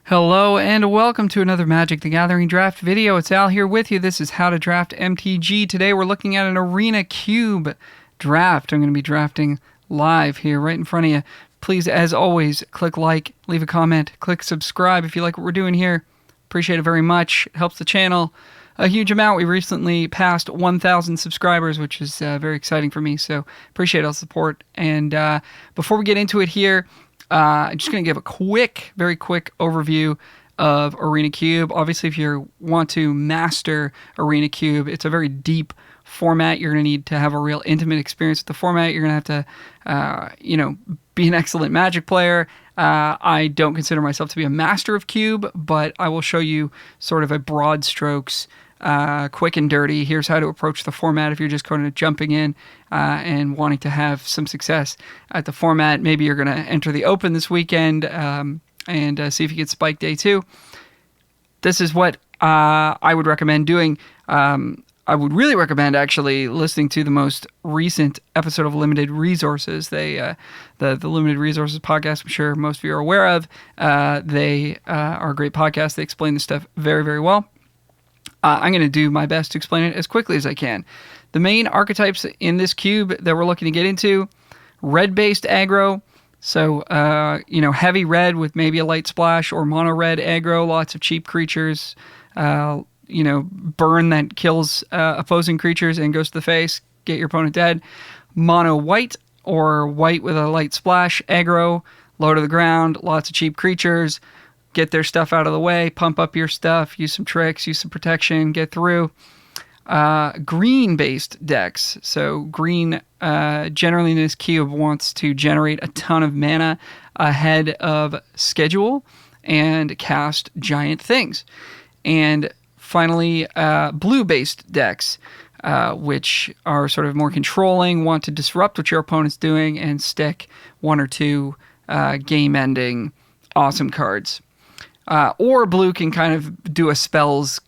Hello and welcome to another Magic the Gathering draft video. It's Al here with you. This is How to Draft MTG. Today we're looking at an Arena Cube draft. I'm going to be drafting live here right in front of you. Please, as always, click like, leave a comment, click subscribe if you like what we're doing here. Appreciate it very much. It helps the channel a huge amount. We recently passed 1,000 subscribers, which is very exciting for me, so appreciate all the support. And before we get into it here, I'm just going to give a very quick overview of Arena Cube. Obviously, if you want to master Arena Cube, it's a very deep format. You're going to need to have a real intimate experience with the format. You're going to have to, be an excellent Magic player. I don't consider myself to be a master of Cube, but I will show you sort of a broad strokes, quick and dirty. Here's how to approach the format if you're just kind of jumping in and wanting to have some success at the format. Maybe you're going to enter the Open this weekend and see if you get Spike Day 2. This is what I would recommend doing. I would really recommend actually listening to the most recent episode of Limited Resources. The Limited Resources podcast, I'm sure most of you are aware of. They are a great podcast. They explain this stuff very, very well. I'm going to do my best to explain it as quickly as I can. The main archetypes in this cube that we're looking to get into: red-based aggro. So, heavy red with maybe a light splash, or mono red aggro, lots of cheap creatures, burn that kills opposing creatures and goes to the face, get your opponent dead. Mono white, or white with a light splash aggro, low to the ground, lots of cheap creatures, get their stuff out of the way, pump up your stuff, use some tricks, use some protection, get through. Green-based decks. So green, generally in this cube, wants to generate a ton of mana ahead of schedule and cast giant things. And finally, blue-based decks, which are sort of more controlling, want to disrupt what your opponent's doing and stick one or two game-ending awesome cards. Or blue can kind of do a spells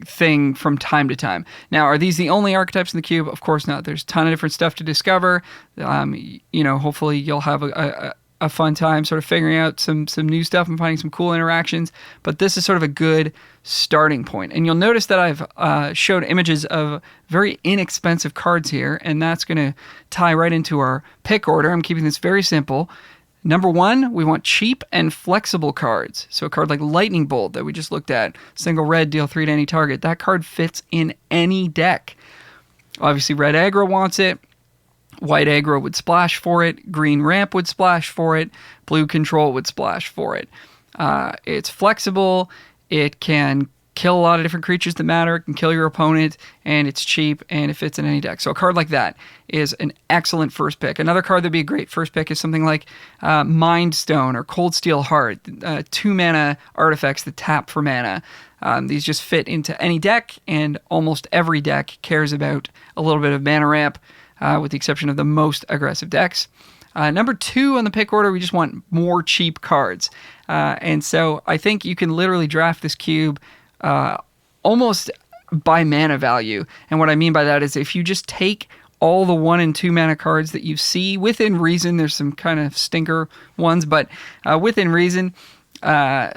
thing from time to time. Now, are these the only archetypes in the cube? Of course not. There's a ton of different stuff to discover. Hopefully you'll have a fun time sort of figuring out some new stuff and finding some cool interactions. But this is sort of a good starting point. And you'll notice that I've showed images of very inexpensive cards here, and that's going to tie right into our pick order. I'm keeping this very simple. Number one, we want cheap and flexible cards. So a card like Lightning Bolt that we just looked at, single red, deal 3 to any target. That card fits in any deck. Obviously, red aggro wants it. White aggro would splash for it. Green ramp would splash for it. Blue control would splash for it. It's flexible. It can kill a lot of different creatures that matter. It can kill your opponent, and it's cheap, and it fits in any deck. So a card like that is an excellent first pick. Another card that'd be a great first pick is something like Mind Stone or Cold Steel Heart, 2-mana artifacts that tap for mana. These just fit into any deck, and almost every deck cares about a little bit of mana ramp, with the exception of the most aggressive decks. Number two on the pick order, we just want more cheap cards. And so I think you can literally draft this cube almost by mana value. And what I mean by that is if you just take all the 1 and 2 mana cards that you see within reason, there's some kind of stinker ones, but within reason,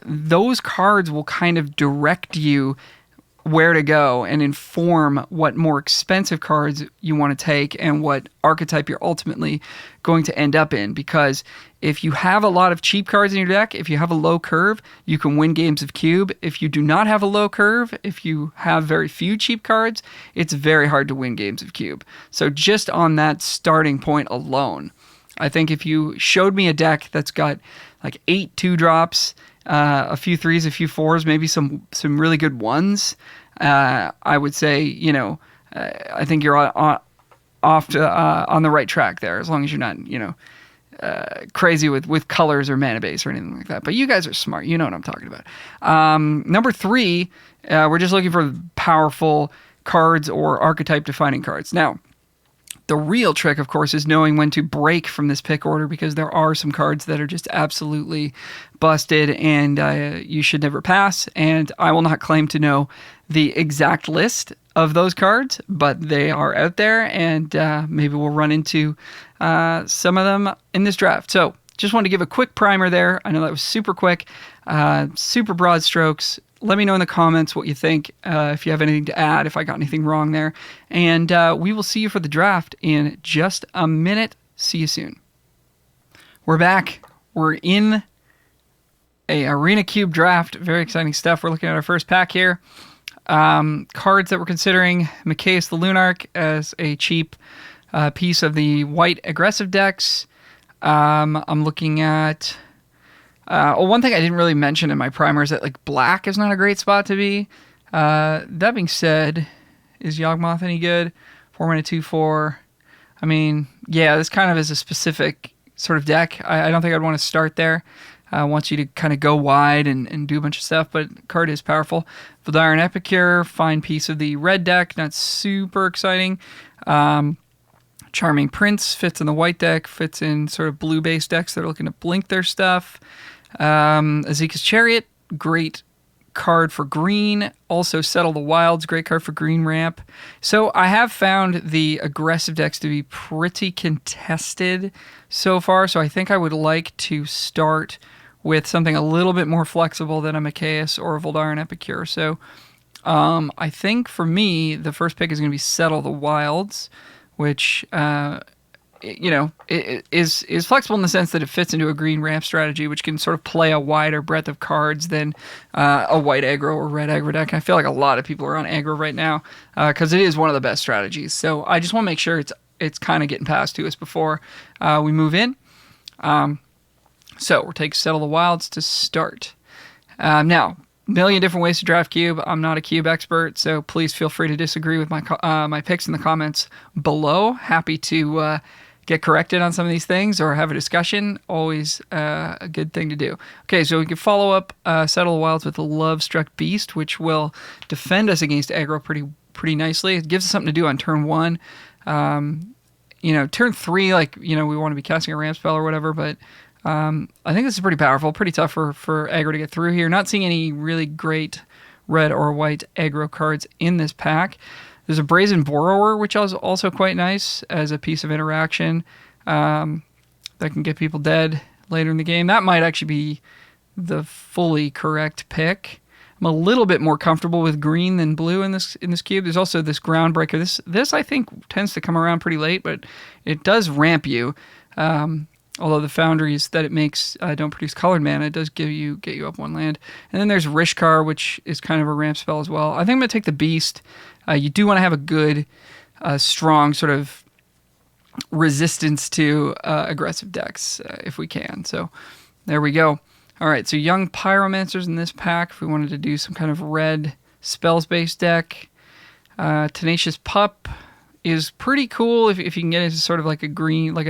those cards will kind of direct you where to go and inform what more expensive cards you want to take and what archetype you're ultimately going to end up in. Because if you have a lot of cheap cards in your deck, if you have a low curve, you can win games of cube. If you do not have a low curve, if you have very few cheap cards, it's very hard to win games of cube. So just on that starting point alone, I think if you showed me a deck that's got like 8 2-drops, a few 3s, a few 4s, maybe some really good 1s, I would say, I think you're on the right track there, as long as you're not, crazy with colors or mana base or anything like that. But you guys are smart. You know what I'm talking about. Number 3, we're just looking for powerful cards or archetype defining cards. Now, the real trick, of course, is knowing when to break from this pick order, because there are some cards that are just absolutely busted and you should never pass. And I will not claim to know the exact list of those cards, but they are out there, and maybe we'll run into some of them in this draft. So just wanted to give a quick primer there. I know that was super quick. Super broad strokes. Let me know in the comments what you think, if you have anything to add, if I got anything wrong there. And we will see you for the draft in just a minute. See you soon. We're back. We're in a Arena Cube draft. Very exciting stuff. We're looking at our first pack here. Cards that we're considering: Mikaeus the Lunarch as a cheap piece of the white aggressive decks. I'm looking at... one thing I didn't really mention in my primer is that like black is not a great spot to be. That being said, is Yawgmoth any good? 4-mana 2/4. I mean, yeah, this kind of is a specific sort of deck. I don't think I'd want to start there. I want you to kind of go wide and do a bunch of stuff, but the card is powerful. Voldaren Epicure, fine piece of the red deck, not super exciting. Charming Prince fits in the white deck, fits in sort of blue-based decks that are looking to blink their stuff. Azeka's Chariot, great card for green. Also Settle the Wilds, great card for green ramp. So I have found the aggressive decks to be pretty contested so far, so I think I would like to start with something a little bit more flexible than a Mikaeus or a Voldaren Epicure. So I think for me, the first pick is going to be Settle the Wilds, which... it is flexible in the sense that it fits into a green ramp strategy, which can sort of play a wider breadth of cards than a white aggro or red aggro deck. And I feel like a lot of people are on aggro right now because it is one of the best strategies. So I just want to make sure it's kind of getting past to us before we move in. So we'll take Settle the Wilds to start. Now, million different ways to draft Cube. I'm not a Cube expert, so please feel free to disagree with my picks in the comments below. Happy to get corrected on some of these things or have a discussion. Always a good thing to do. Okay, so we can follow up Settle the Wilds with the Lovestruck Beast, which will defend us against aggro pretty nicely. It gives us something to do on turn 1. Turn 3, we want to be casting a ramp spell or whatever, but I think this is pretty powerful, pretty tough for aggro to get through here. Not seeing any really great red or white aggro cards in this pack. There's a Brazen Borrower, which is also quite nice as a piece of interaction that can get people dead later in the game. That might actually be the fully correct pick. I'm a little bit more comfortable with green than blue in this cube. There's also this Groundbreaker. This I think tends to come around pretty late, but it does ramp you. Although the foundries that it makes don't produce colored mana, it does get you up 1 land. And then there's Rishkar, which is kind of a ramp spell as well. I think I'm going to take the Beast. You do want to have a good, strong sort of resistance to aggressive decks if we can. So there we go. All right, so Young Pyromancers in this pack if we wanted to do some kind of red spells-based deck. Tenacious Pup is pretty cool if you can get into sort of like an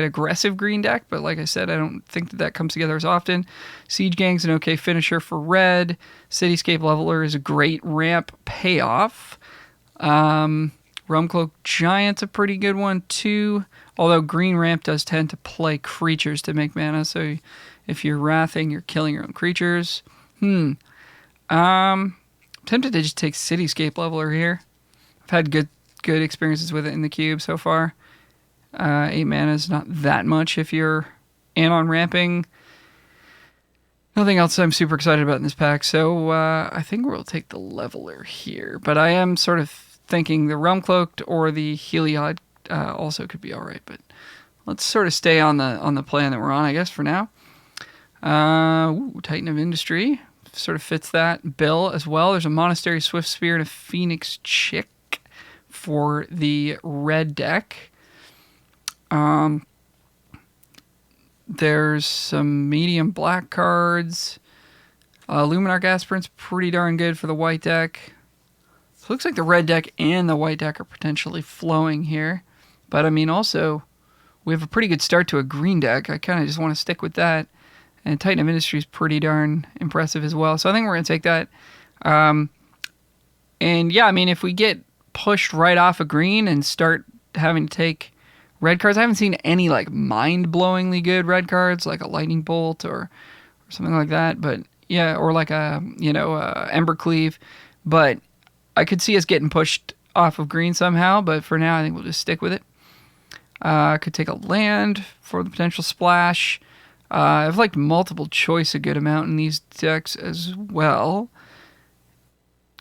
aggressive green deck, but like I said, I don't think that comes together as often. Siege Gang's an okay finisher for red. Cityscape Leveler is a great ramp payoff. Rumcloak Giant's a pretty good one too, although green ramp does tend to play creatures to make mana, so if you're wrathing, you're killing your own creatures. I'm tempted to just take Cityscape Leveler here. I've had good experiences with it in the cube so far. 8 mana is not that much if you're in on ramping. Nothing else I'm super excited about in this pack, so I think we'll take the Leveler here. But I am sort of thinking the Realm Cloaked or the Heliod also could be alright, but let's sort of stay on the plan that we're on, I guess, for now. Titan of Industry sort of fits that bill as well. There's a Monastery Swiftspear and a Phoenix Chick for the red deck. There's some medium black cards. Luminarch Aspirant's pretty darn good for the white deck. So it looks like the red deck and the white deck are potentially flowing here. But I mean, also, we have a pretty good start to a green deck. I kind of just want to stick with that. And Titan of Industry is pretty darn impressive as well. So I think we're going to take that. And yeah, I mean, if we get pushed right off of green and start having to take red cards, I haven't seen any like mind-blowingly good red cards, like a Lightning Bolt or something like that. But yeah, or like a Embercleave. But I could see us getting pushed off of green somehow. But for now, I think we'll just stick with it. Could take a land for the potential splash. I've liked multiple choice a good amount in these decks as well.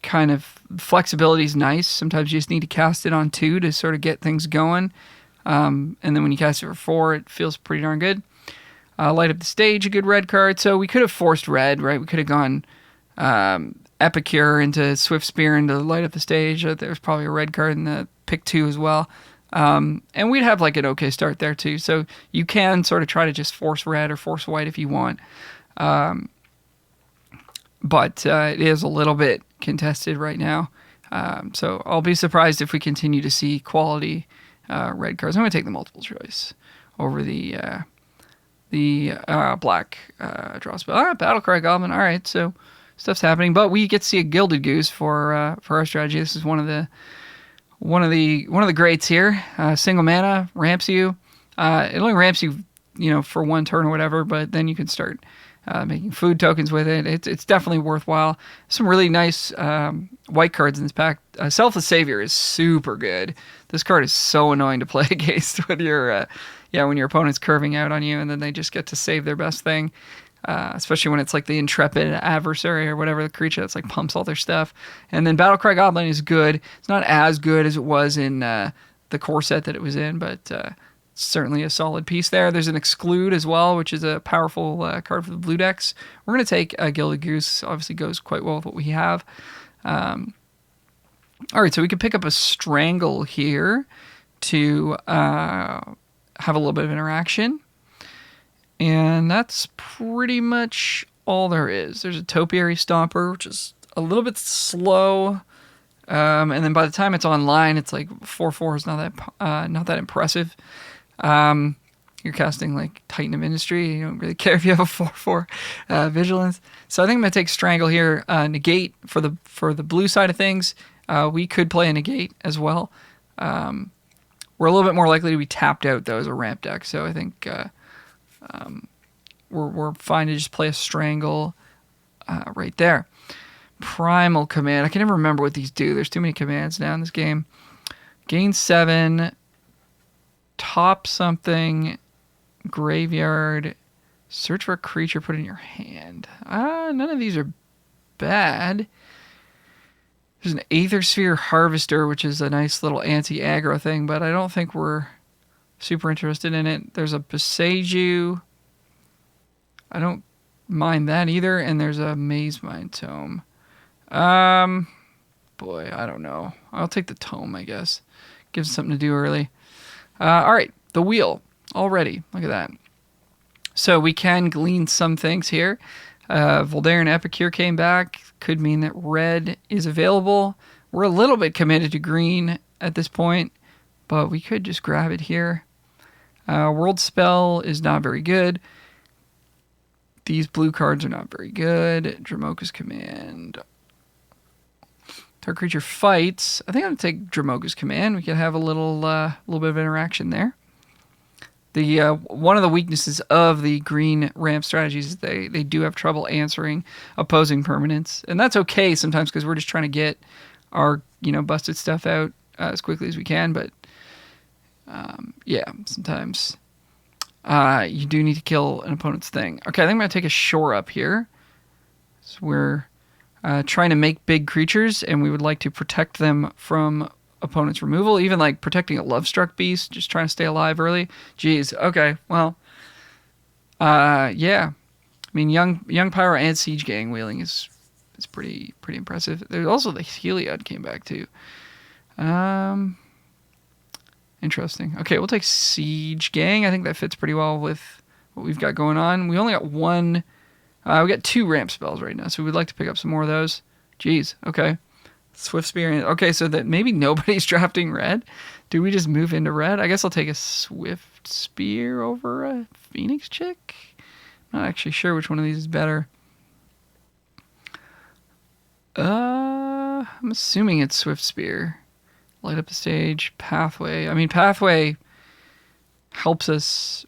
Kind of flexibility is nice. Sometimes you just need to cast it on 2 to sort of get things going. And then when you cast it for 4, it feels pretty darn good. Light Up the Stage, a good red card. So we could have forced red, right? We could have gone Epicure into Swift Spear into Light Up the Stage. There's probably a red card in the pick 2 as well. And we'd have like an okay start there too. So you can sort of try to just force red or force white if you want. But it is a little bit contested right now. So I'll be surprised if we continue to see quality red cards. I'm going to take the multiple choice over the black draw spell. All right, Battlecry Goblin. All right, so stuff's happening. But we get to see a Gilded Goose for our strategy. This is one of the greats here. Single mana ramps you. It only ramps you, for 1 turn or whatever. But then you can start making food tokens with it. It's definitely worthwhile. Some really nice white cards in this pack. Selfless Savior is super good. This card is so annoying to play against when your opponent's curving out on you and then they just get to save their best thing. Especially when it's like the Intrepid Adversary or whatever the creature that's like pumps all their stuff. And then Battlecry Goblin is good. It's not as good as it was in the core set that it was in, but certainly a solid piece there. There's an Exclude as well, which is a powerful card for the blue decks. We're going to take a Gilded Goose. Obviously goes quite well with what we have. All right, so we could pick up a Strangle here to have a little bit of interaction. And that's pretty much all there is. There's a Topiary Stomper, which is a little bit slow. And then by the time it's online, it's like 4/4 is not that impressive. You're casting like Titan of Industry. You don't really care if you have a 4/4 Vigilance. So I think I'm gonna take Strangle here. Negate for the blue side of things. We could play a Negate as well. We're a little bit more likely to be tapped out though as a ramp deck. So I think we're fine to just play a Strangle right there. Primal Command. I can never remember what these do. There's too many commands now in this game. Gain 7. Top something. Graveyard. Search for a creature, put in your hand. None of these are bad. There's an Aether Sphere Harvester, which is a nice little anti-aggro thing, but I don't think we're super interested in it. There's a Boseiju. I don't mind that either. And there's a Mazemind Tome. Boy, I don't know. I'll take the Tome, I guess. Gives us something to do early. All right, the wheel already. Look at that. So we can glean some things here. Voldaren Epicure came back. Could mean that red is available. We're a little bit committed to green at this point, but we could just grab it here. World Spell is not very good. These blue cards are not very good. Dromoka's Command. Our creature fights. I think I'm going to take Dromoka's Command. We can have a little bit of interaction there. The one of the weaknesses of the green ramp strategies is they do have trouble answering opposing permanents. And that's okay sometimes because we're just trying to get our busted stuff out as quickly as we can. But sometimes you do need to kill an opponent's thing. Okay, I think I'm going to take a Shore Up here. So we're trying to make big creatures, and we would like to protect them from opponent's removal. Even like protecting a Lovestruck Beast, just trying to stay alive early. Jeez, okay, well, yeah. I mean, Young Pyro and Siege Gang wheeling is pretty impressive. There's also the Heliod came back too. Interesting. Okay, we'll take Siege Gang. I think that fits pretty well with what we've got going on. We only got one. We got 2 ramp spells right now, so we'd like to pick up some more of those. Jeez, okay. Swift Spear. Okay, so that maybe nobody's drafting red. Do we just move into red? I guess I'll take a Swift Spear over a Phoenix Chick. I'm not actually sure which one of these is better. I'm assuming it's Swift Spear. Light Up the Stage. Pathway. I mean, Pathway helps us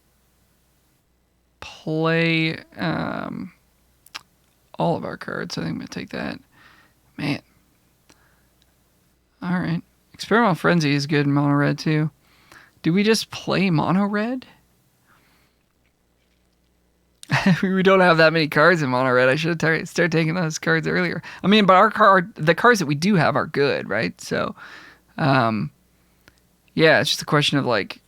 play all of our cards. I think I'm going to take that. Man. All right. Experimental Frenzy is good in mono red too. Do we just play mono red? We don't have that many cards in mono red. I should have started taking those cards earlier. I mean, but the cards that we do have are good, right? So, yeah, it's just a question of like,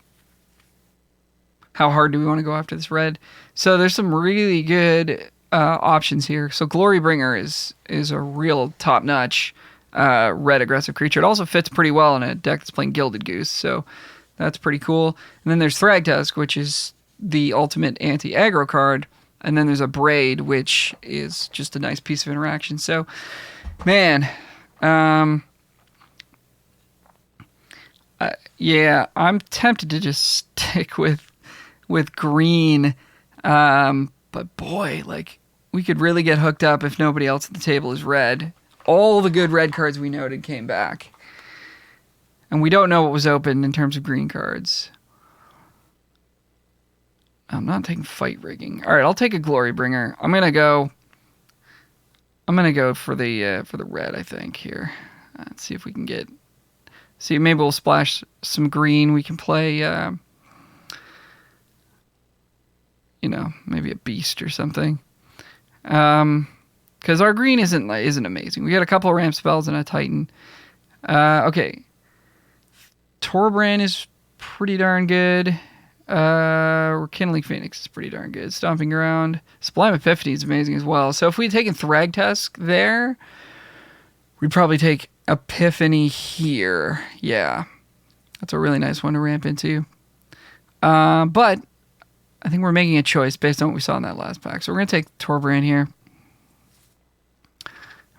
how hard do we want to go after this red? So there's some really good options here. So Glorybringer is a real top notch red aggressive creature. It also fits pretty well in a deck that's playing Gilded Goose, so that's pretty cool. And then there's Thragtusk, which is the ultimate anti-aggro card. And then there's a Braid, which is just a nice piece of interaction. So, man, yeah, I'm tempted to just stick with green. But boy, like, we could really get hooked up if nobody else at the table is red. All the good red cards we noted came back. And we don't know what was open in terms of green cards. I'm not taking Fight Rigging. All right, I'll take a Glorybringer. I'm gonna go for the red, I think, here. Let's see if we can get. See, maybe we'll splash some green. We can play, maybe a Beast or something. Because our green isn't amazing. We got a couple of ramp spells and a Titan. Okay. Torbrand is pretty darn good. Kindling Phoenix is pretty darn good. Stomping Ground. Sublime Epiphany is amazing as well. So if we'd taken Thragtusk there, we'd probably take Epiphany here. Yeah. That's a really nice one to ramp into. But I think we're making a choice based on what we saw in that last pack. So we're going to take Torbrand here.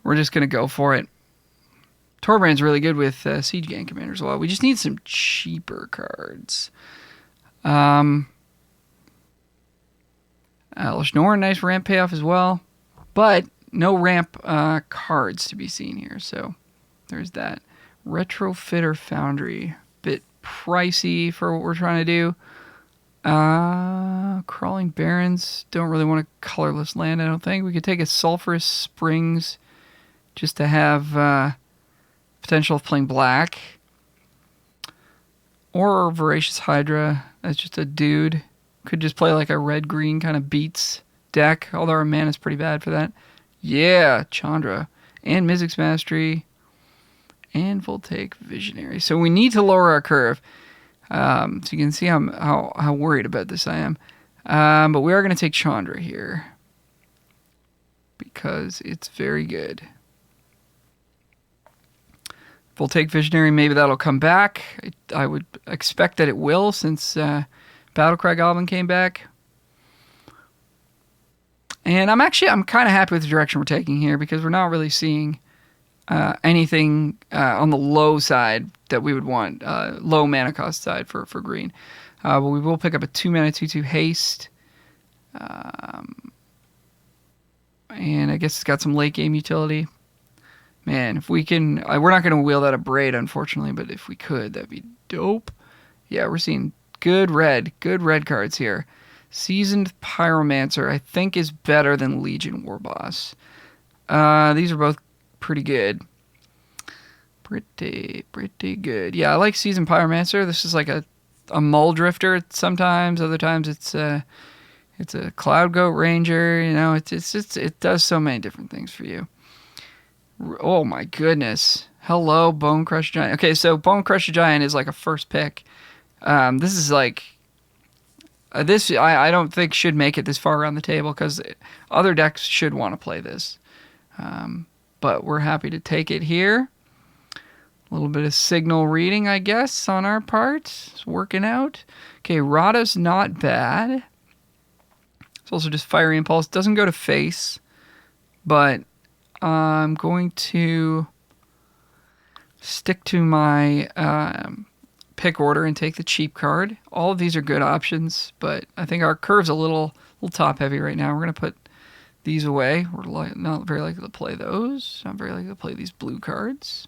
We're just going to go for it. Torbrand's really good with Siege Gang Commander as well. We just need some cheaper cards. Elesh Norn, nice ramp payoff as well. But no ramp cards to be seen here. So there's that. Retrofitter Foundry. Bit pricey for what we're trying to do. Crawling Barrens. Don't really want a colorless land, I don't think. We could take a Sulphurous Springs just to have potential of playing black. Or Voracious Hydra. That's just a dude. Could just play like a red-green kind of beats deck, although our mana's pretty bad for that. Yeah, Chandra. And Mizzix Mastery. And Voltaic Visionary. So we need to lower our curve. So you can see how worried about this I am. But we are going to take Chandra here. Because it's very good. Voltaic Visionary, maybe that'll come back. I would expect that it will, since Battlecry Goblin came back. And I'm kind of happy with the direction we're taking here, because we're not really seeing anything on the low side that we would want, low mana cost side for green. But we will pick up a 2-mana 2/2 haste. And I guess it's got some late game utility. Man, if we can... we're not going to wield out a Braid, unfortunately, but if we could, that'd be dope. Yeah, we're seeing good red cards here. Seasoned Pyromancer, I think, is better than Legion Warboss. These are both pretty good. Pretty good. Yeah, I like Seasoned Pyromancer. This is like a Mull Drifter sometimes. Other times it's a Cloud Goat Ranger. It does so many different things for you. Oh my goodness. Hello, Bone Crusher Giant. Okay, so Bone Crusher Giant is like a first pick. This is like... I don't think should make it this far around the table, because other decks should want to play this. But we're happy to take it here. A little bit of signal reading, I guess, on our part. It's working out. Okay, Rada's not bad. It's also just Fiery Impulse. Doesn't go to face, but I'm going to stick to my pick order and take the cheap card. All of these are good options, but I think our curve's a little top heavy right now. We're going to put these away. We're not very likely to play those. Not very likely to play these blue cards.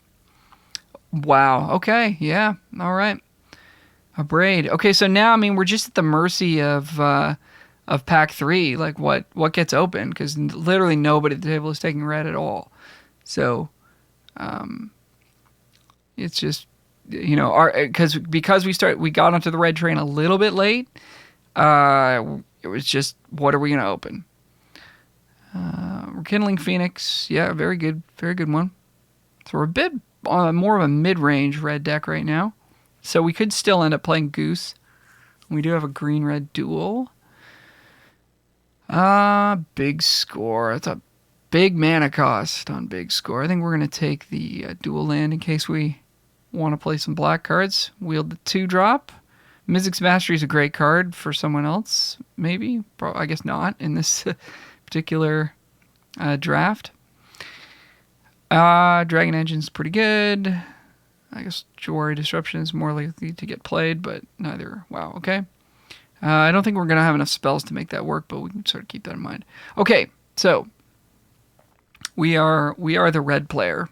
Wow. Okay. Yeah. All right. A Braid. Okay. So now, I mean, we're just at the mercy of pack 3. Like what gets open, because literally nobody at the table is taking red at all. So, it's just, because we got onto the red train a little bit late. It was just, what are we going to open? Rekindling Phoenix. Yeah, very good one. So we're a bit more of a mid-range red deck right now. So we could still end up playing Goose. We do have a green-red duel. Big Score. That's a big mana cost on Big Score. I think we're going to take the dual land in case we want to play some black cards. Wield the 2-drop. Mizzix's Mastery is a great card for someone else, maybe. I guess not in this particular draft. Dragon Engine's pretty good. I guess Jawari Disruption is more likely to get played, but neither. Wow, okay. I don't think we're going to have enough spells to make that work, but we can sort of keep that in mind. Okay, so we are the red player,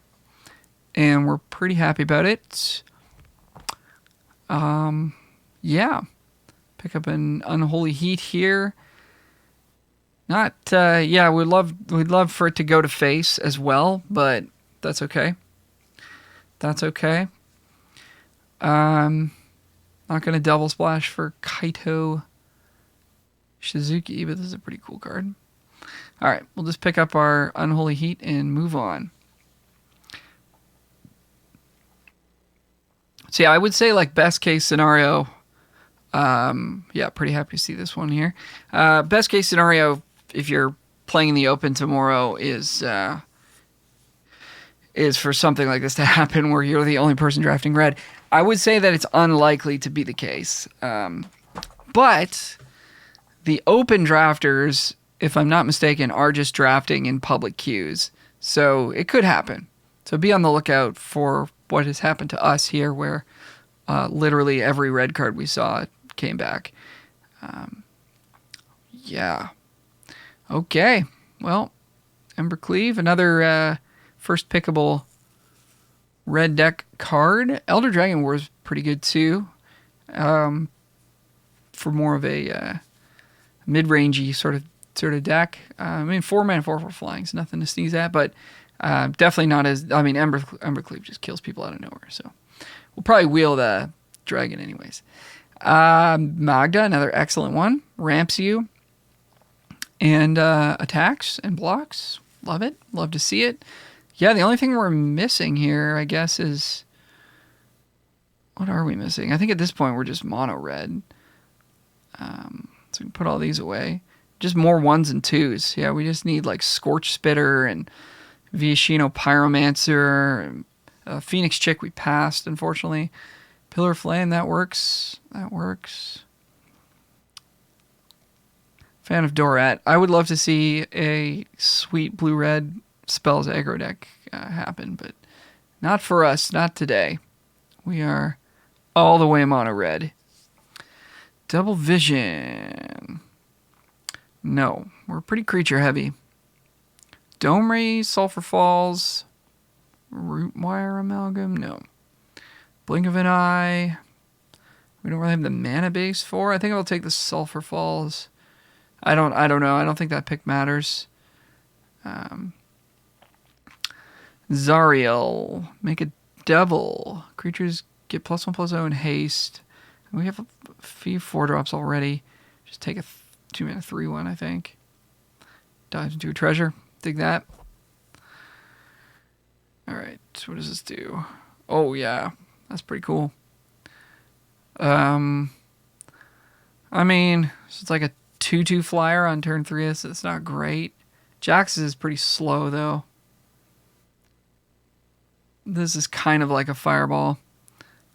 and we're pretty happy about it. Yeah. Pick up an Unholy Heat here. Not, yeah, we'd love for it to go to face as well, but that's okay. That's okay. Not going to double splash for Kaito Shizuki, but this is a pretty cool card. All right, we'll just pick up our Unholy Heat and move on. So yeah, I would say like best case scenario, yeah, pretty happy to see this one here. Best case scenario, if you're playing in the Open tomorrow, is for something like this to happen where you're the only person drafting red. I would say that it's unlikely to be the case. But the Open drafters, if I'm not mistaken, are just drafting in public queues. So it could happen. So be on the lookout for what has happened to us here, where literally every red card we saw came back. Yeah. Okay. Well, Embercleave, another first pickable red deck card. Elder Dragon War is pretty good too. For more of a mid-rangey sort of deck. I mean, 4 mana 4/4 flying is nothing to sneeze at, but definitely not as. I mean, Embercleave just kills people out of nowhere, so we'll probably wheel the dragon anyways. Magda, another excellent one. Ramps you and attacks and blocks. Love it. Love to see it. Yeah, the only thing we're missing here, I guess, is... What are we missing? I think at this point we're just mono red. So we can put all these away. Just more 1s and 2s. Yeah, we just need like Scorch Spitter and Viashino Pyromancer. Phoenix Chick we passed, unfortunately. Pillar of Flame, that works. That works. Fan of Dorat. I would love to see a sweet blue-red spells aggro deck happen, but not for us, not today. We are all the way mono red. Double Vision. No, we're pretty creature heavy. Dome Ray, Sulphur Falls, Root Wire Amalgam, no. Blink of an Eye. We don't really have the mana base for. I think I'll take the Sulphur Falls. I don't know. I don't think that pick matters. Zariel. Make a devil. Creatures get +1/+0 and haste. And we have a few 4-drops already. Just take a 2-mana 3/1, I think. Dive into a treasure. Dig that. Alright, what does this do? Oh, yeah. That's pretty cool. I mean, so it's like a 2/2 flyer on turn 3. It's not great. Jax's is pretty slow, though. This is kind of like a fireball.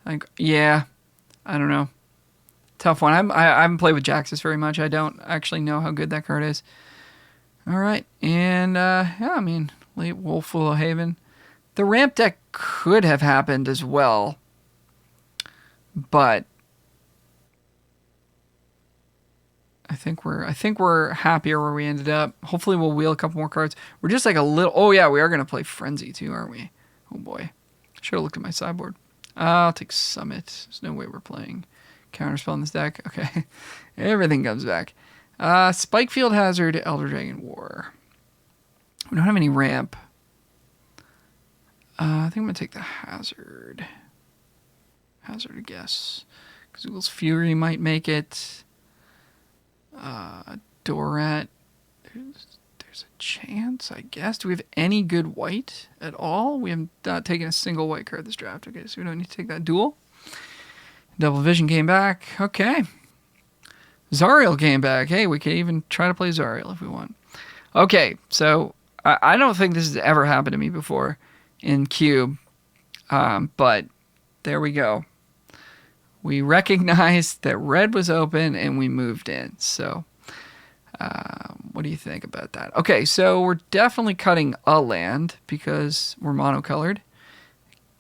Like, yeah, I don't know. Tough one. I haven't played with Jax's very much. I don't actually know how good that card is. All right, and yeah, I mean, late Wolf Willow Haven. The ramp deck could have happened as well, but I think we're happier where we ended up. Hopefully we'll wheel a couple more cards. We're just like a little... Oh, yeah, we are going to play Frenzy, too, aren't we? Oh, boy. Should have looked at my sideboard. I'll take Summit. There's no way we're playing Counterspell in this deck. Okay. Everything comes back. Spikefield Hazard, Elder Dragon War. We don't have any ramp. I think I'm going to take the Hazard. Hazard, I guess. Xul's Fury might make it. Dorat. There's a chance, I guess. Do we have any good white at all? We have not taken a single white card this draft. Okay, so we don't need to take that duel. Double Vision came back. Okay. Zariel came back. Hey, we can even try to play Zariel if we want. Okay, so I don't think this has ever happened to me before in Cube, but there we go. We recognized that red was open and we moved in. So what do you think about that? Okay, so we're definitely cutting a land because we're monocolored.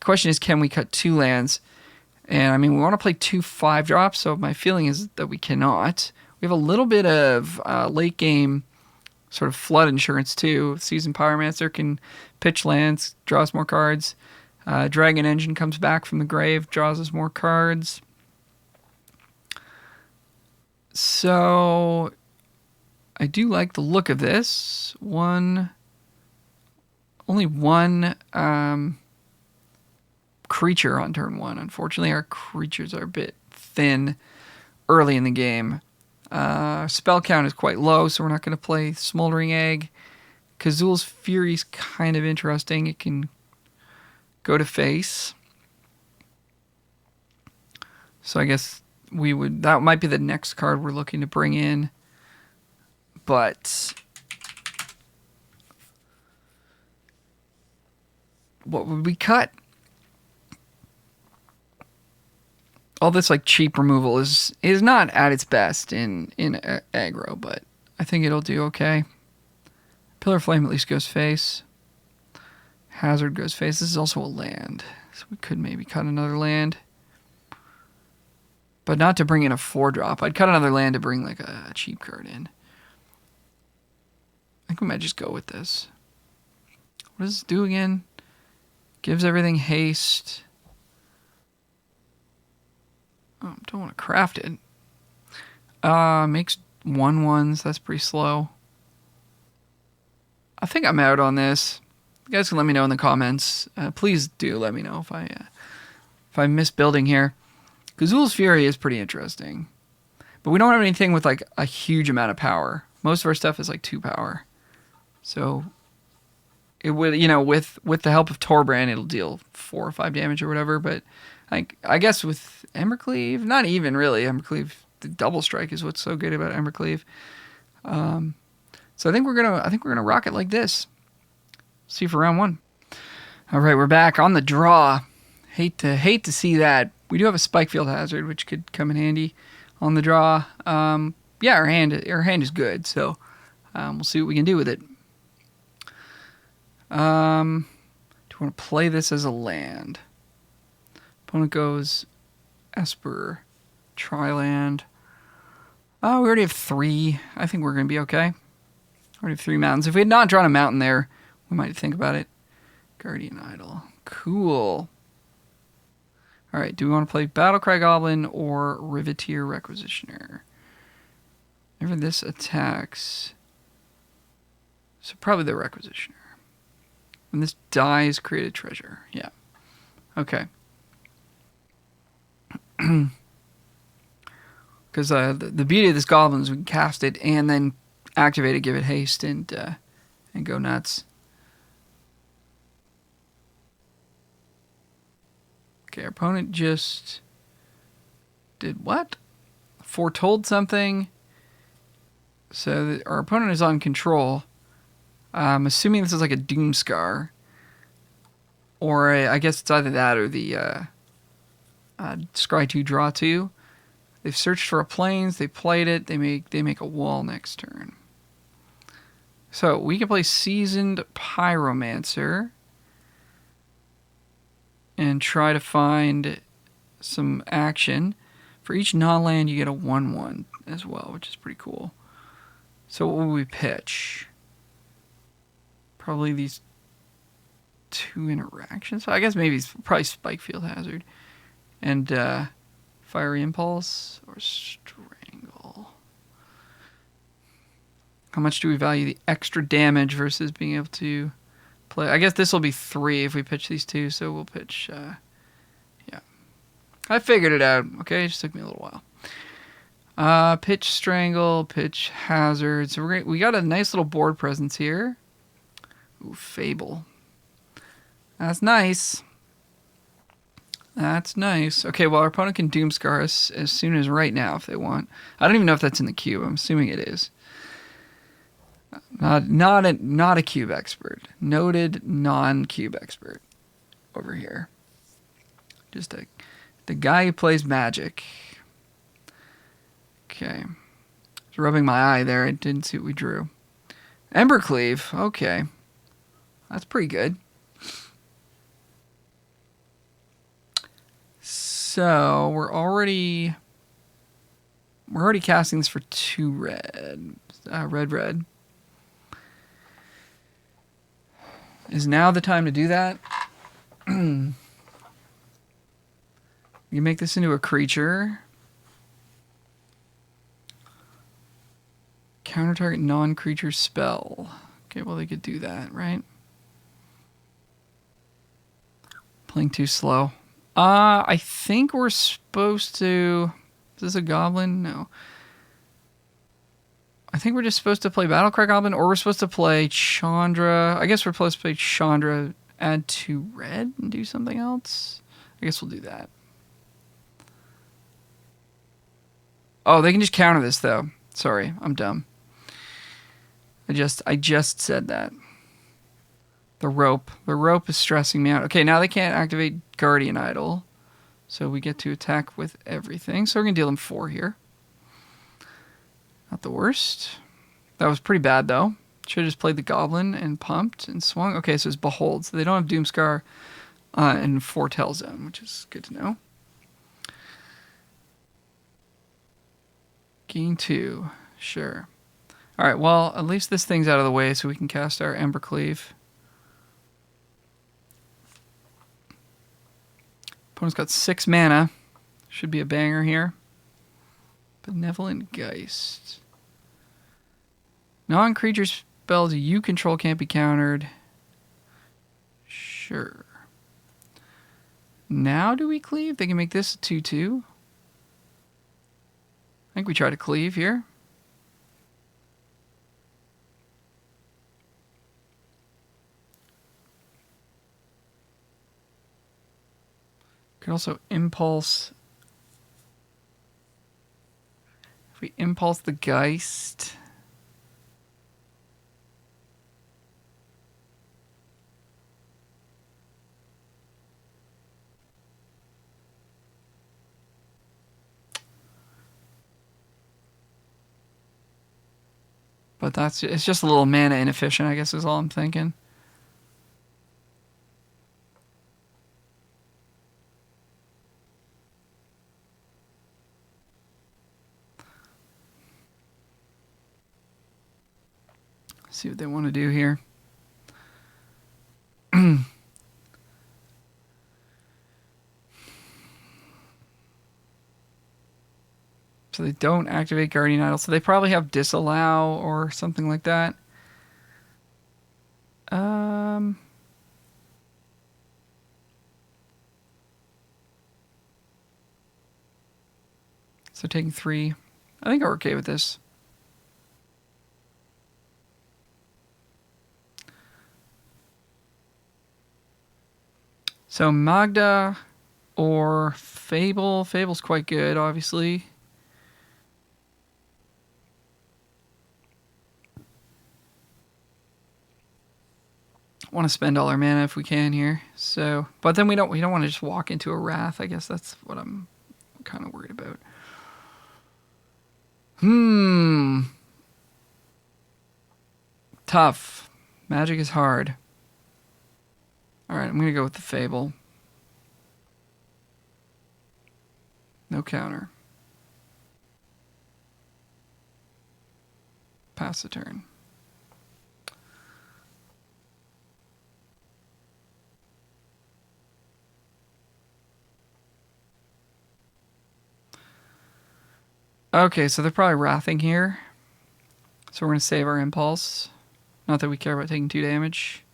Question is, can we cut 2 lands? And I mean, we want to play 2 5-drops, so my feeling is that we cannot. We have a little bit of late game sort of flood insurance too. Seasoned Pyromancer can pitch lands, draws more cards. Dragon Engine comes back from the grave, draws us more cards. So I do like the look of this. Only one creature on turn 1. Unfortunately, our creatures are a bit thin early in the game. Spell count is quite low, so we're not going to play Smoldering Egg. Kazul's Fury is kind of interesting. It can go to face. So I guess that might be the next card we're looking to bring in. But what would we cut? All this like cheap removal is not at its best in aggro, but I think it'll do okay. Pillar Flame at least goes face. Hazard goes face. This is also a land, so we could maybe cut another land. But not to bring in a 4-drop. I'd cut another land to bring like a cheap card in. I think we might just go with this. What does this do again? Gives everything haste. Oh, don't want to craft it. Makes 1/1s. That's pretty slow. I think I'm out on this. You guys can let me know in the comments. Please do let me know if I miss building here. Kazul's Fury is pretty interesting, but we don't have anything with like a huge amount of power. Most of our stuff is like 2 power, so it would, with the help of Torbrand, it'll deal 4 or 5 damage or whatever. But I guess with Embercleave, not even really. Embercleave, the double strike is what's so good about Embercleave. So I think we're gonna rock it like this. See you for round 1. All right, we're back on the draw. Hate to see that. We do have a Spikefield Hazard, which could come in handy on the draw. Yeah, our hand is good, so we'll see what we can do with it. Do you want to play this as a land? Opponent goes Esper, Triland. Oh, we already have 3. I think we're going to be okay. Already have 3 mountains. If we had not drawn a mountain there, we might think about it. Guardian Idol. Cool. All right, do we want to play Battlecry Goblin or Riveteer Requisitioner? Whenever this attacks... So probably the Requisitioner. When this dies, create a treasure. Yeah. Okay. Because the beauty of this goblin is we can cast it and then activate it, give it haste, and go nuts. Okay, our opponent just did what? Foretold something. So our opponent is on control. I'm assuming this is like a Doomscar. Or I guess it's either that or the Scry 2 Draw 2. They've searched for a plains, they played it, they make a wall next turn. So we can play Seasoned Pyromancer and try to find some action. For each non-land, you get a 1/1 as well, which is pretty cool. So what will we pitch? Probably these 2 interactions. So I guess maybe it's probably Spikefield Hazard. And Fiery Impulse or Strangle. How much do we value the extra damage versus being able to play? I guess this will be 3 if we pitch these 2, so we'll pitch, yeah. I figured it out, okay? It just took me a little while. Pitch Strangle, Pitch Hazard. So we got a nice little board presence here. Ooh, Fable. That's nice. That's nice. Okay, well, our opponent can Doomscar us as soon as right now if they want. I don't even know if that's in the cube. I'm assuming it is. Not a cube expert. Noted non-cube expert over here. Just the guy who plays Magic. Okay. Just rubbing my eye there. I didn't see what we drew. Embercleave. Okay. That's pretty good. So we're already casting this for 2 red. Red. Is now the time to do that? You make this into a creature. Counter target non-creature spell. Okay, well they could do that, right? Playing too slow. I think we're supposed to... Is this a goblin? No. I think we're just supposed to play Battlecry Goblin, or we're supposed to play Chandra. I guess we're supposed to play Chandra, add 2 red, and do something else. I guess we'll do that. Oh, they can just counter this, though. Sorry, I'm dumb. I just said that. The rope is stressing me out. Okay, now they can't activate Guardian Idol, so we get to attack with everything. So we're gonna deal them 4 here. Not the worst. That was pretty bad though. Should have just played the Goblin and pumped and swung. Okay, so it's Behold. So they don't have Doomscar and Foretell Zone, which is good to know. Gain 2, sure. All right, well, at least this thing's out of the way so we can cast our Embercleave. Opponent's got 6 mana. Should be a banger here. Benevolent Geist. Non-creature spells you control can't be countered. Sure. Now do we cleave? They can make this a 2/2. I think we try to cleave here. Could also impulse. If we impulse the Geist. But it's just a little mana inefficient, I guess is all I'm thinking. See what they want to do here. So they don't activate Guardian Idol. So they probably have Disallow or something like that. So taking 3. I think I'm okay with this. So Magda or Fable. Fable's quite good, obviously. Want to spend all our mana if we can here. So, but then we don't want to just walk into a Wrath. I guess that's what I'm kind of worried about. Tough. Magic is hard. All right, I'm going to go with the Fable. No counter. Pass the turn. Okay, so they're probably Wrathing here. So we're going to save our Impulse. Not that we care about taking 2 damage.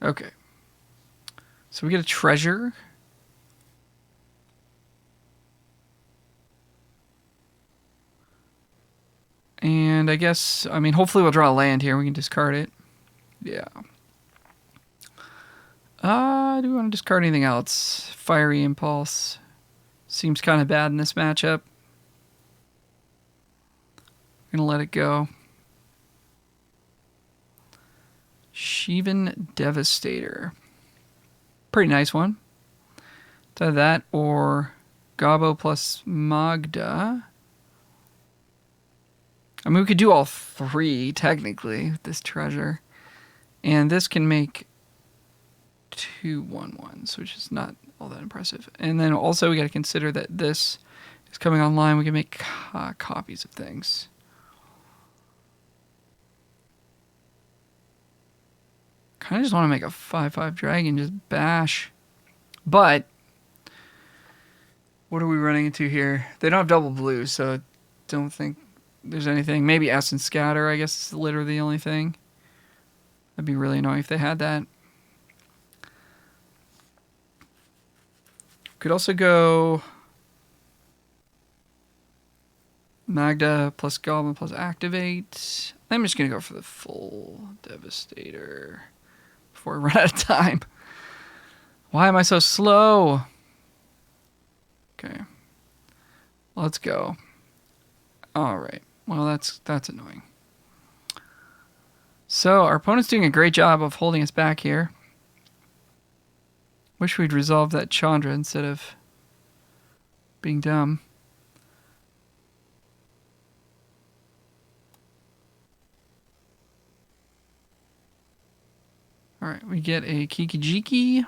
Okay. So we get a Treasure. And I guess, I mean, hopefully we'll draw a land here. We can discard it. Yeah. Do we want to discard anything else? Fiery Impulse. Seems kind of bad in this matchup. I'm going to let it go. Shivan Devastator. Pretty nice one. Either that or Gabo plus Magda. I mean, we could do all three, technically, with this treasure. And this can make 2 1/1s, which is not all that impressive. And then also we got to consider that this is coming online. We can make copies of things. Kind of just want to make a 5/5 dragon, just bash. But what are we running into here? They don't have double blue, so I don't think there's anything. Maybe Essence Scatter, I guess, is literally the only thing. That'd be really annoying if they had that. Could also go Magda plus Goblin plus Activate. I'm just going to go for the full Devastator before I run out of time. Why am I so slow? Okay. Let's go. All right. Well, that's annoying. So our opponent's doing a great job of holding us back here. Wish we'd resolved that Chandra instead of being dumb. All right, we get a Kiki-Jiki.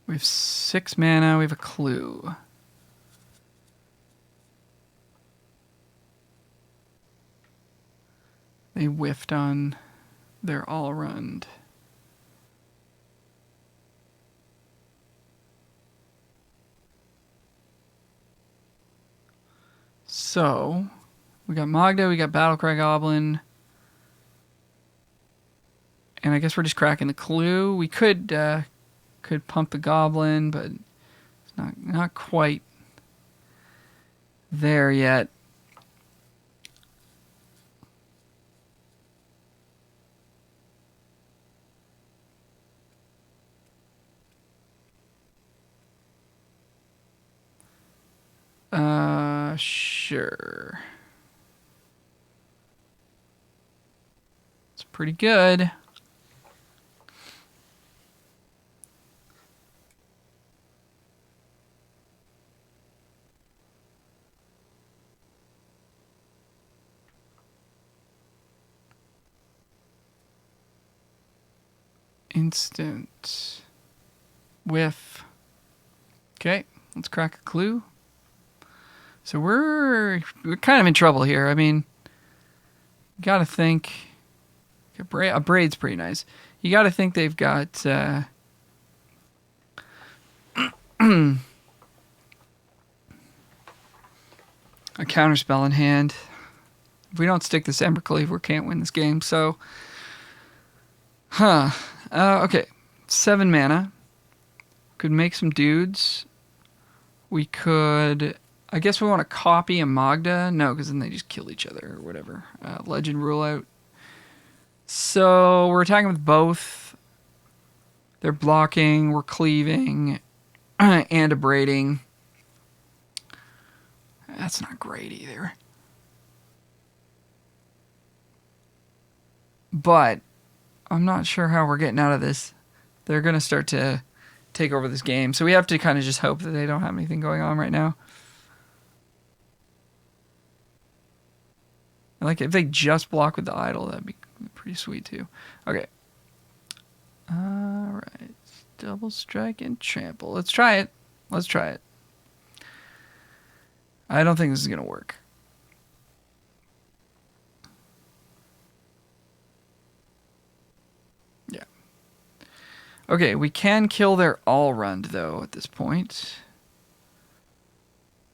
We have 6 mana. We have a clue. They whiffed on their Allrund. So, we got Magda, we got Battlecry Goblin. And I guess we're just cracking the clue. We could pump the Goblin, but it's not quite there yet. Sure. It's pretty good. Instant whiff. Okay, let's crack a clue. So we're kind of in trouble here. I mean, you got to think a braid's pretty nice. You got to think they've got a counterspell in hand. If we don't stick this Embercleave, we can't win this game. So, okay, 7 mana. Could make some dudes. We could. I guess we want to copy a Magda. No, because then they just kill each other or whatever. Legend rule out. So we're attacking with both. They're blocking, we're cleaving, and abrading. That's not great either. But I'm not sure how we're getting out of this. They're going to start to take over this game. So we have to kind of just hope that they don't have anything going on right now. Like, if they just block with the idol, that'd be pretty sweet, too. Okay. Alright. Double strike and trample. Let's try it. Let's try it. I don't think this is going to work. Yeah. Okay, we can kill their Allrund, though, at this point.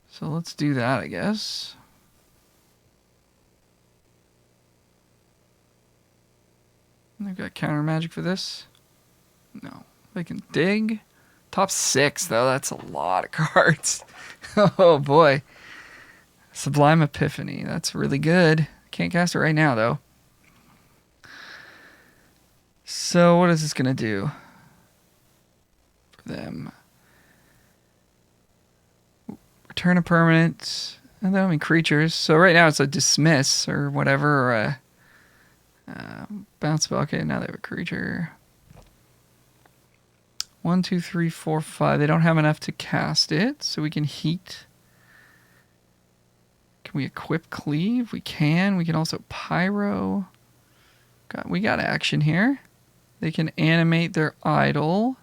So let's do that, I guess. They've got counter magic for this. No. They can dig. Top 6, though. That's a lot of cards. Oh, boy. Sublime Epiphany. That's really good. Can't cast it right now, though. So what is this going to do for them? Return a permanent. And then, I mean, creatures. So right now it's a dismiss or whatever, or a bounce spell. Okay, now they have a creature. 1, 2, 3, 4, 5. They don't have enough to cast it, so we can heat. Can we equip Cleave? We can. We can also Pyro. We got action here. They can animate their idol.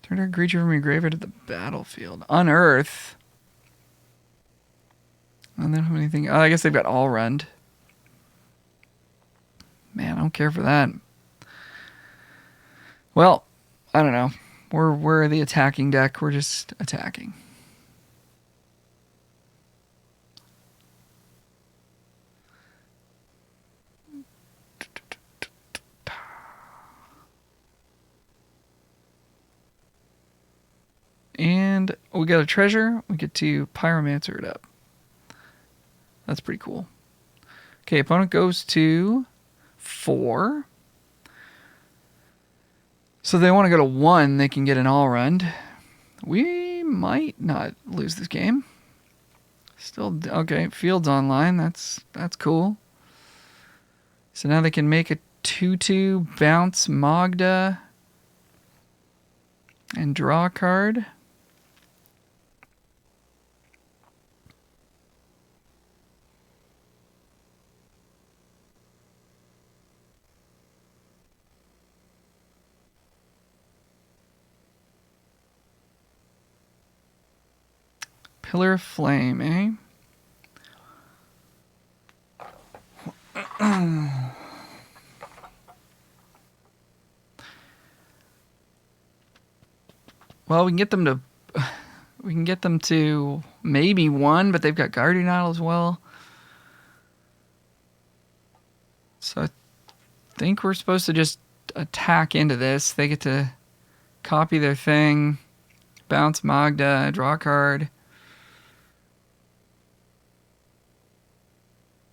Turn a creature from your graveyard to the battlefield. Unearth. And they don't have anything. Oh, I guess they've got Allrund. Man, I don't care for that. Well, I don't know. We're the attacking deck. We're just attacking. And we got a treasure. We get to Pyromancer it up. That's pretty cool. Okay, opponent goes to 4. So they want to go to 1. They can get an Allrund. We might not lose this game. Still, okay, Field's online. That's cool. So now they can make a 2/2 bounce Magda and draw a card. Pillar of Flame, eh? Well, we can get them to maybe 1, but they've got Guardian Idol as well. So I think we're supposed to just attack into this. They get to copy their thing, bounce Magda, draw a card.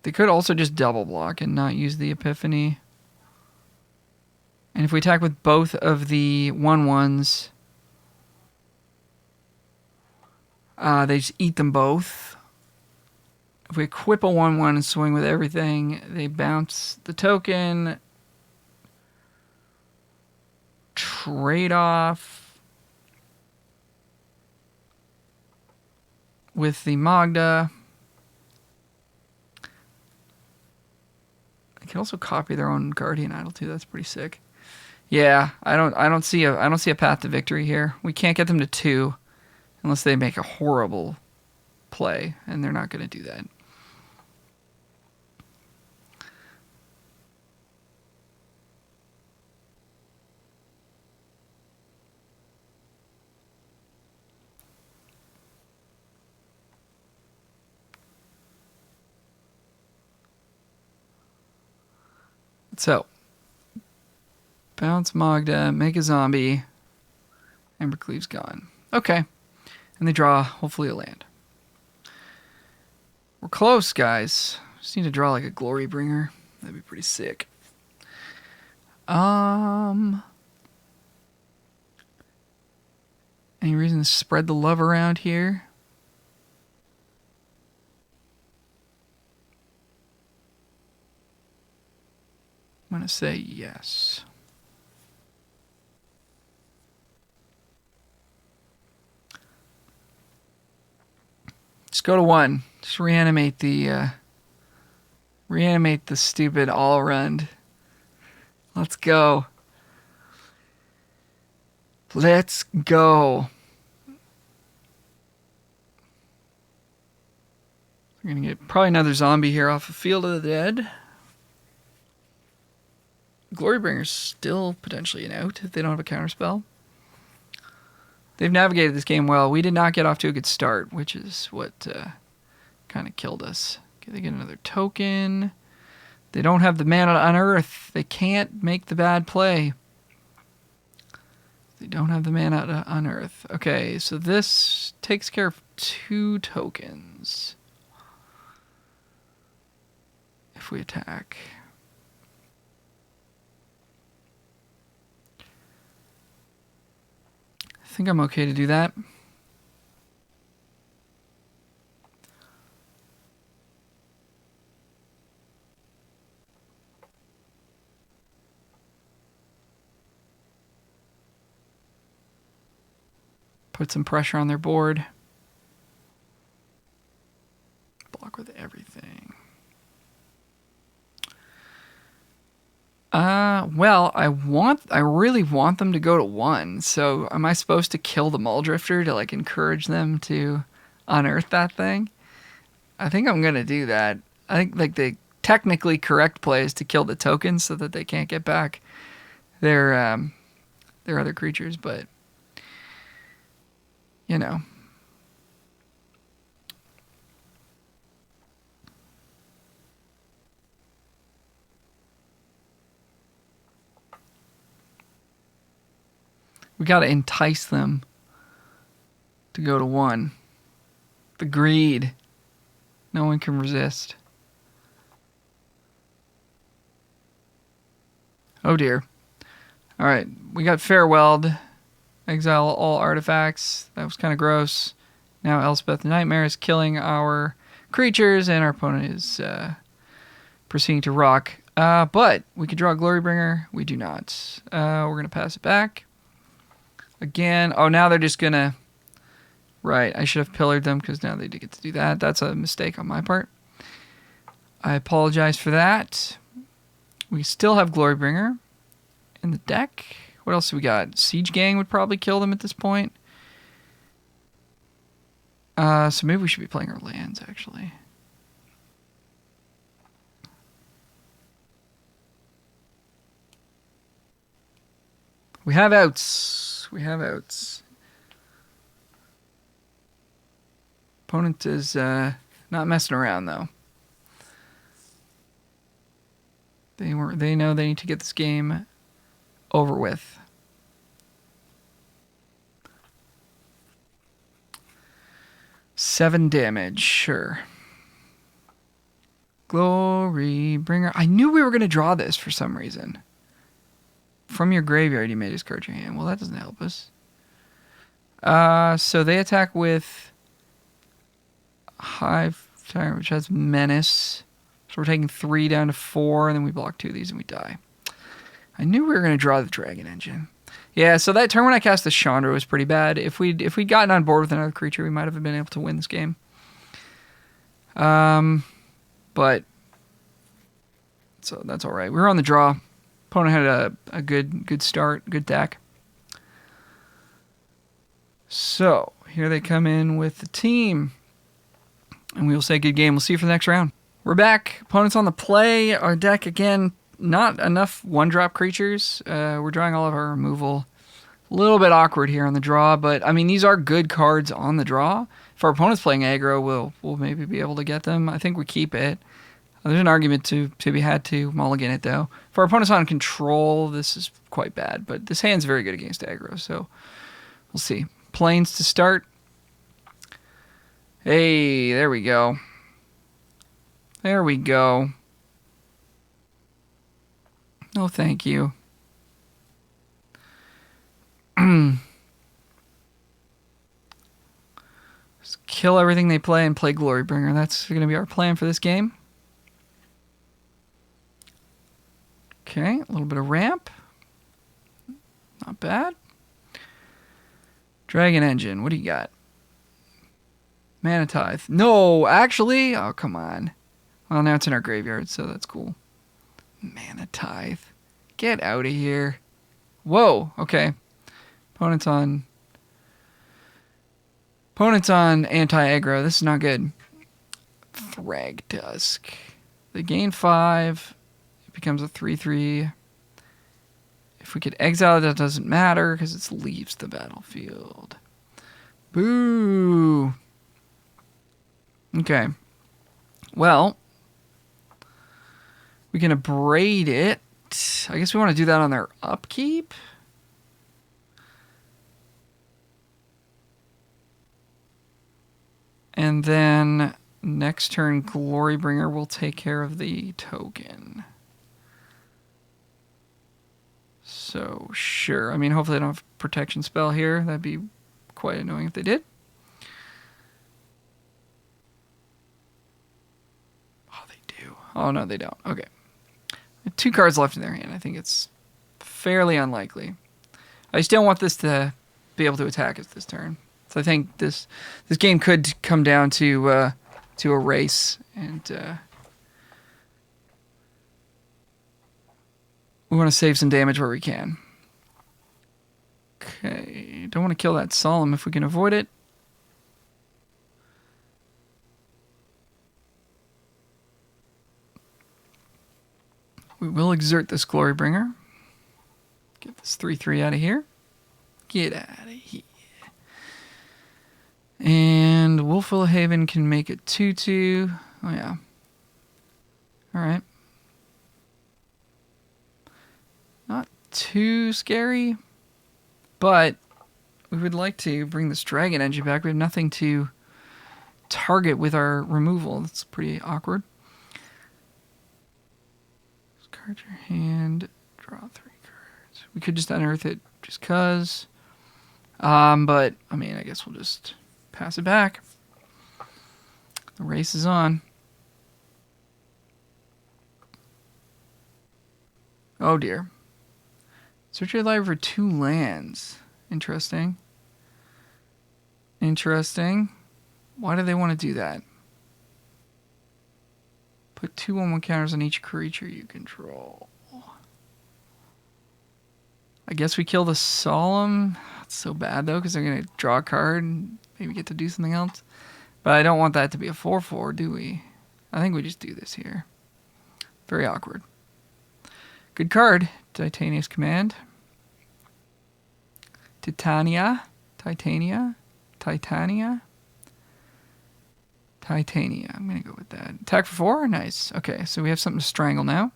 They could also just double block and not use the Epiphany. And if we attack with both of the 1/1s, they just eat them both. If we equip a 1/1 and swing with everything, they bounce the token. Trade off with the Magda. They can also copy their own Guardian Idol too. That's pretty sick. Yeah, I don't see a path to victory here. We can't get them to 2 unless they make a horrible play, and they're not going to do that. So, bounce Magda, make a zombie. Embercleave's gone. Okay. And they draw, hopefully, a land. We're close, guys. Just need to draw like a Glorybringer. That'd be pretty sick. Any reason to spread the love around here? I'm going to say yes. Just go to 1. Just reanimate the stupid Allrund. Let's go. Let's go. We're going to get probably another zombie here off of Field of the Dead. Glorybringer's still potentially an out if they don't have a counterspell. They've navigated this game well. We did not get off to a good start, which is what kind of killed us. Okay, they get another token. They don't have the mana to unearth. They can't make the bad play. They don't have the mana to unearth. Okay, so this takes care of 2 tokens. If we attack. I think I'm okay to do that. Put some pressure on their board. Block with everything. Well, I really want them to go to 1. So am I supposed to kill the Muldrifter to like encourage them to unearth that thing? I think I'm gonna do that. I think like the technically correct play is to kill the tokens so that they can't get back their other creatures, but you know. We got to entice them to go to 1. The greed. No one can resist. Oh dear. All right, we got Farewelled. Exile all artifacts. That was kind of gross. Now Elspeth the Nightmare is killing our creatures, and our opponent is proceeding to rock. But we could draw a Glorybringer. We do not. We're going to pass it back. Again. Oh, now they're just going to... Right, I should have pillared them because now they do get to do that. That's a mistake on my part. I apologize for that. We still have Glorybringer in the deck. What else do we got? Siege Gang would probably kill them at this point. So maybe we should be playing our lands, actually. We have outs. We have outs. Opponent is not messing around, though. They know they need to get this game over with. Seven damage, sure. Glorybringer. I knew we were going to draw this for some reason. From your graveyard, you may discard your hand. Well, that doesn't help us. So they attack with Hive Tyrant, which has Menace. So we're taking 3 down to 4, and then we block 2 of these and we die. I knew we were going to draw the Dragon Engine. Yeah, so that turn when I cast the Chandra was pretty bad. If we'd gotten on board with another creature, we might have been able to win this game. But so that's all right. We were on the draw. Opponent had a good start, good deck. So here they come in with the team, and we will say good game. We'll see you for the next round. We're back. Opponent's on the play. Our deck again. Not enough one-drop creatures. We're drawing all of our removal. A little bit awkward here on the draw, but I mean these are good cards on the draw. If our opponent's playing aggro, we'll maybe be able to get them. I think we keep it. There's an argument to be had to mulligan it though. If our opponent's on control, this is quite bad, but this hand's very good against aggro, so we'll see. Plains to start. Hey, there we go. There we go. No, thank you. Just kill everything they play and play Glorybringer. That's going to be our plan for this game. Okay, a little bit of ramp. Not bad. Dragon Engine, what do you got? Mana Tithe. No, actually. Oh, come on. Well, now it's in our graveyard, so that's cool. Mana Tithe. Get out of here. Whoa, okay. Opponent's on anti-aggro. This is not good. Thragtusk. They gain 5. It becomes a 3/3. If we could exile it, that doesn't matter because it leaves the battlefield. Boo. Okay. Well, We can abrade it. I guess we want to do that on their upkeep. And then next turn, Glorybringer will take care of the token. So, sure. I mean, hopefully they don't have a protection spell here. That'd be quite annoying if they did. Oh, they do. Oh, no, they don't. Okay. 2 cards left in their hand. I think it's fairly unlikely. I just don't want this to be able to attack us this turn. So I think this game could come down to a race, and we want to save some damage where we can. Okay, don't want to kill that Solemn if we can avoid it. We will exert this Glorybringer. Get this 3/3 out of here. Get out of here. And Wolfwillow Haven can make it 2/2. Oh, yeah. Alright. Not too scary, but we would like to bring this Dragon Engine back. We have nothing to target with our removal. That's pretty awkward. Discard your hand. Draw 3 cards. We could just unearth it just because. But, I mean, I guess we'll just pass it back. The race is on. Oh dear. Search your library for 2 lands. Interesting. Interesting. Why do they want to do that? Put 2/1/1 counters on each creature you control. I guess we kill the Solemn. It's so bad though, because they're going to draw a card and maybe get to do something else. But I don't want that to be a 4/4, do we? I think we just do this here. Very awkward. Good card. Titania's Command. Titania. Titania. Titania. Titania. I'm going to go with that. Attack for 4? Nice. Okay, so we have something to strangle now.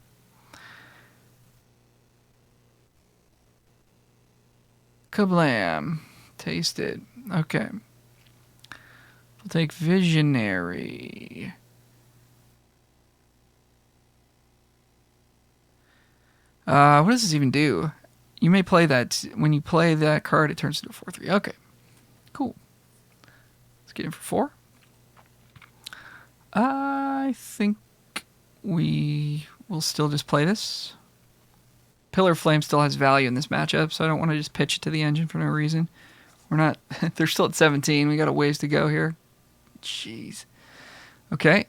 Kablam. Taste it. Okay. We'll take Visionary. What does this even do? You may play that. When you play that card, it turns into a 4/3. Okay. Cool. Let's get in for 4. I think we will still just play this. Pillar of Flame still has value in this matchup, so I don't want to just pitch it to the engine for no reason. We're not... They're still at 17. We got a ways to go here. Jeez. Okay.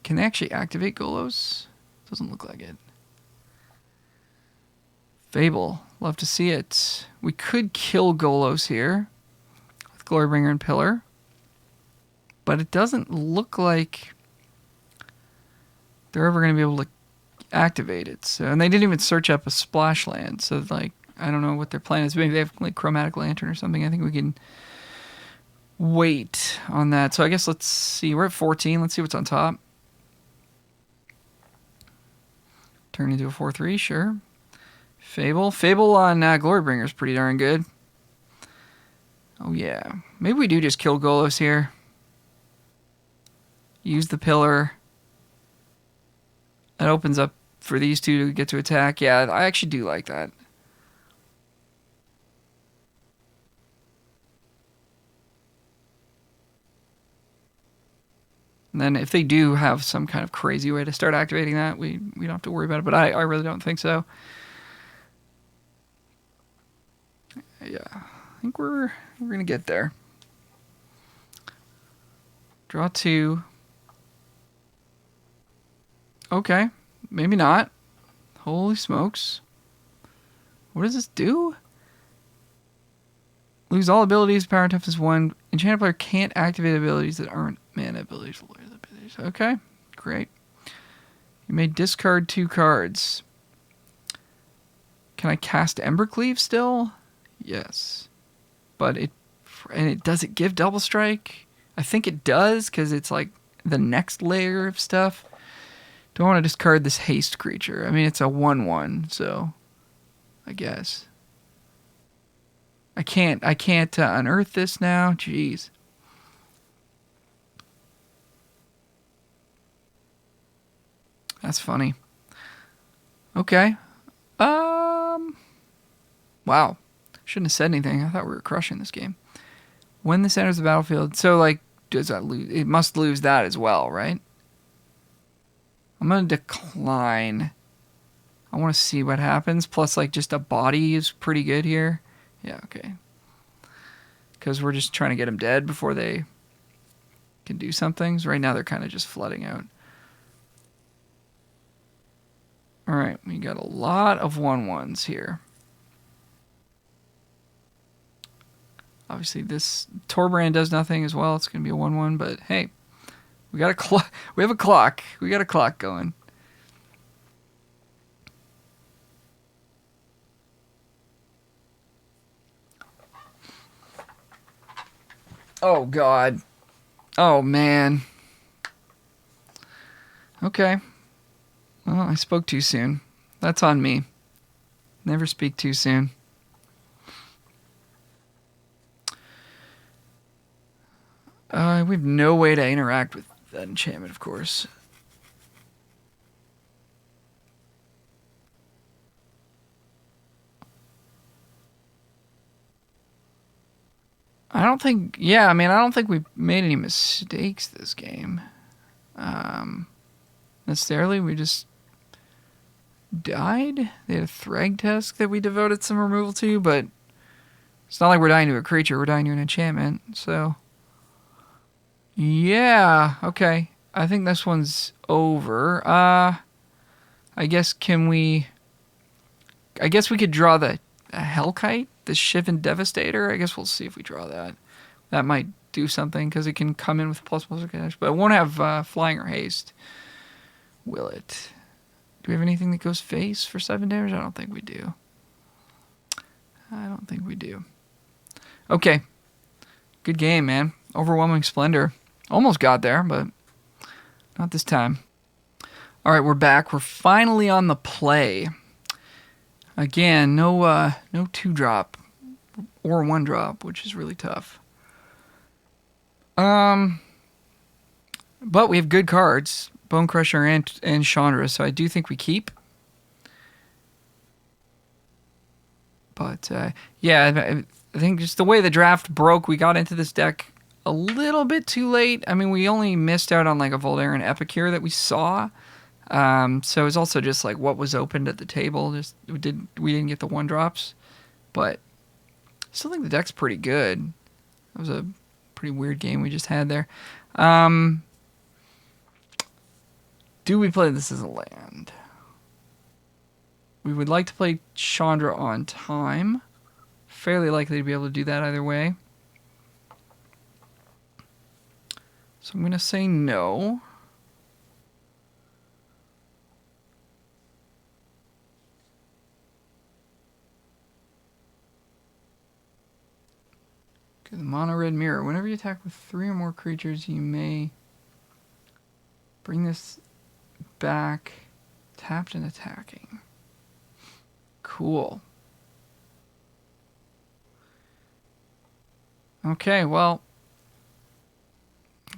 Can they actually activate Golos? Doesn't look like it. Fable. Love to see it. We could kill Golos here with Glorybringer and Pillar. But it doesn't look like they're ever going to be able to activate it. So, and they didn't even search up a splash land. So, like, I don't know what their plan is. Maybe they have like Chromatic Lantern or something. I think we can wait on that. So I guess let's see. We're at 14. Let's see what's on top. Turn into a 4/3, sure. Fable. Fable on Glorybringer is pretty darn good. Oh, yeah. Maybe we do just kill Golos here. Use the Pillar. That opens up for these two to get to attack. Yeah, I actually do like that. And then if they do have some kind of crazy way to start activating that, we don't have to worry about it. But I really don't think so. Yeah, I think we're gonna get there. Draw 2. Okay, maybe not. Holy smokes. What does this do? Lose all abilities, power toughness 1. Enchanted player can't activate abilities that aren't mana abilities. Okay, great. You may discard 2 cards. Can I cast Embercleave still? Yes. But does it give Double Strike? I think it does, because it's like the next layer of stuff. Don't want to discard this haste creature. I mean, it's a 1/1, so I guess. I can't unearth this now. Jeez. That's funny. Okay. Wow. Shouldn't have said anything. I thought we were crushing this game. When this enters the battlefield, so like, does that lose? It must lose that as well, right? I'm gonna decline. I want to see what happens. Plus, like, just a body is pretty good here. Yeah, okay. Because we're just trying to get them dead before they can do something. So right now they're kind of just flooding out. All right, we got a lot of 1/1s here. Obviously, this Torbrand does nothing as well. It's going to be a 1/1, but hey, we got a clock. We have a clock. We got a clock going. Oh God. Oh man. Okay. Well, I spoke too soon. That's on me. Never speak too soon. We have no way to interact with that enchantment, of course. I don't think, yeah, I mean, I don't think we made any mistakes this game. Necessarily, we just died. They had a Thragtusk that we devoted some removal to, but it's not like we're dying to a creature, we're dying to an enchantment, so. Yeah, okay. I think this one's over. I guess I guess we could draw the Hellkite, the Shivan Devastator. I guess we'll see if we draw that. That might do something because it can come in with ++, but it won't have flying or haste. Will it? Do we have anything that goes face for 7 damage? I don't think we do. I don't think we do. Okay. Good game, man. Overwhelming Splendor. Almost got there, but not this time. All right, we're back. We're finally on the play. Again, no 2-drop or 1-drop, which is really tough. But we have good cards, Bone Crusher and Chandra, so I do think we keep. But yeah, I think just the way the draft broke, we got into this deck a little bit too late. I mean, we only missed out on like a Voldaren Epicure that we saw. So it's also just like what was opened at the table. Just we didn't get the 1-drops, but I still think the deck's pretty good. That was a pretty weird game we just had there. Do we play this as a land? We would like to play Chandra on time. Fairly likely to be able to do that either way. So I'm going to say no. Okay, the mono red mirror. Whenever you attack with 3 or more creatures, you may bring this back tapped and attacking. Cool. Okay, well,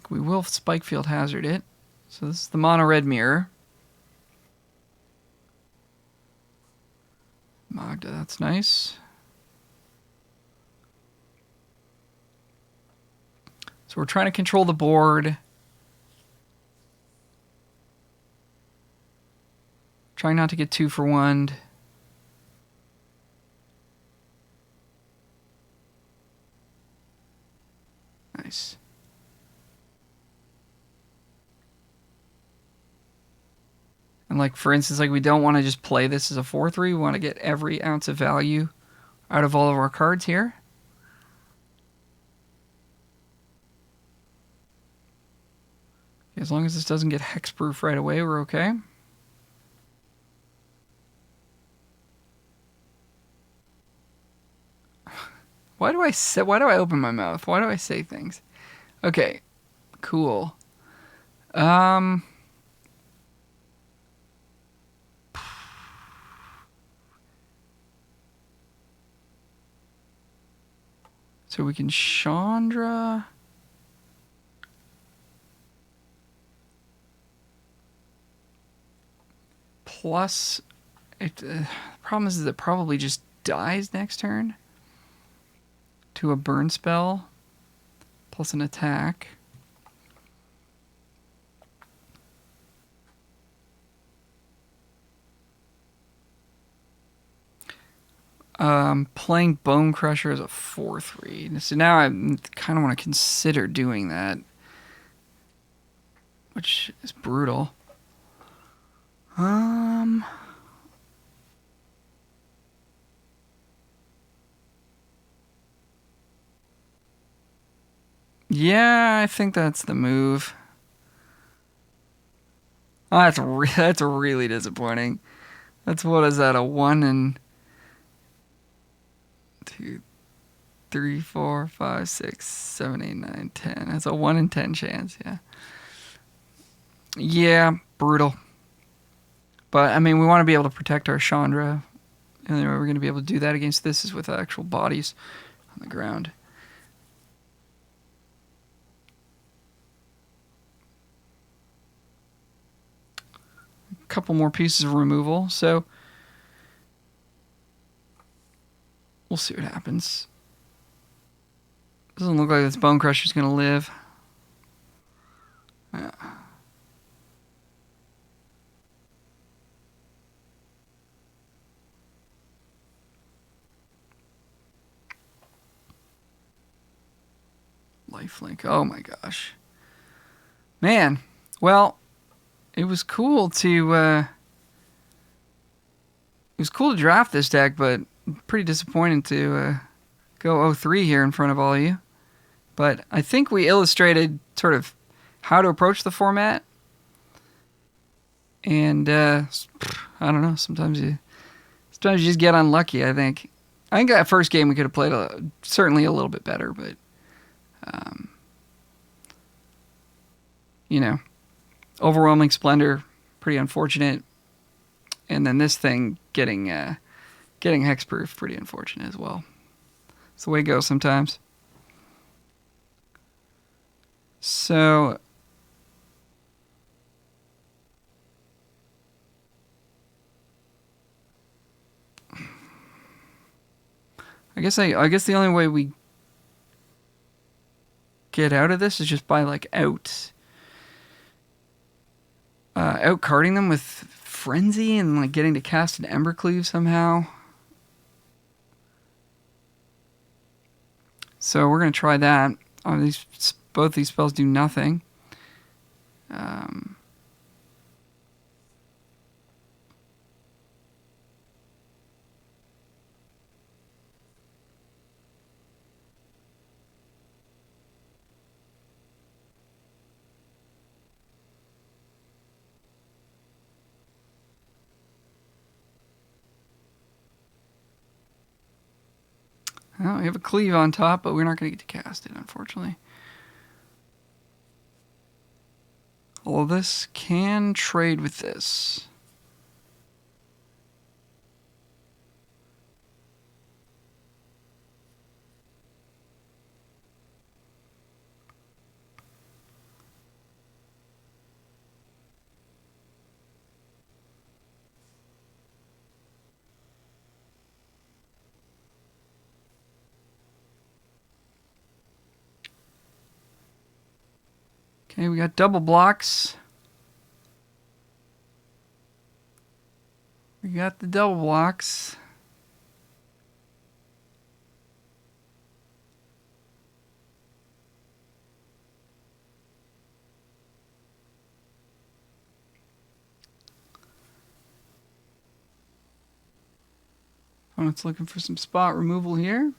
we will Spikefield Hazard it. So this is the mono red mirror. Magda, that's nice. So we're trying to control the board. Trying not to get 2 for 1. Nice. And like, for instance, like we don't want to just play this as a 4/3. We want to get every ounce of value out of all of our cards here. As long as this doesn't get hexproof right away, we're okay. Why do I open my mouth? Why do I say things? Okay, cool. So we can Chandra. Plus, the problem is it probably just dies next turn to a burn spell plus an attack. Playing Bone Crusher as a 4/3. So now I kind of want to consider doing that, which is brutal. Yeah, I think that's the move. Oh, that's really disappointing. That's what is that? A 1 and 2, 3, 4, 5, 6, 7, 8, 9, 10. That's a 1 in 10 chance. Yeah. Yeah, brutal. But I mean, we want to be able to protect our Chandra. And the only way we're going to be able to do that against this is with actual bodies on the ground. A couple more pieces of removal, so we'll see what happens. Doesn't look like this Bone Crusher's going to live. Yeah. Lifelink. Oh my gosh. Man. Well, it was cool to draft this deck, but pretty disappointed to go 0-3 here in front of all of you. But I think we illustrated sort of how to approach the format. And I don't know, sometimes you just get unlucky, I think. I think that first game we could have played certainly a little bit better, but you know, overwhelming splendor, pretty unfortunate. And then this thing getting hexproof, pretty unfortunate as well. It's the way it goes sometimes. So I guess the only way we get out of this is just by like out carding them with Frenzy and like getting to cast an Embercleave somehow. So we're gonna try that. Both these spells do nothing. Well, we have a cleave on top, but we're not going to get to cast it, unfortunately. All of this can trade with this. Okay, we got double blocks. We got the double blocks. Opponent's looking for some spot removal here.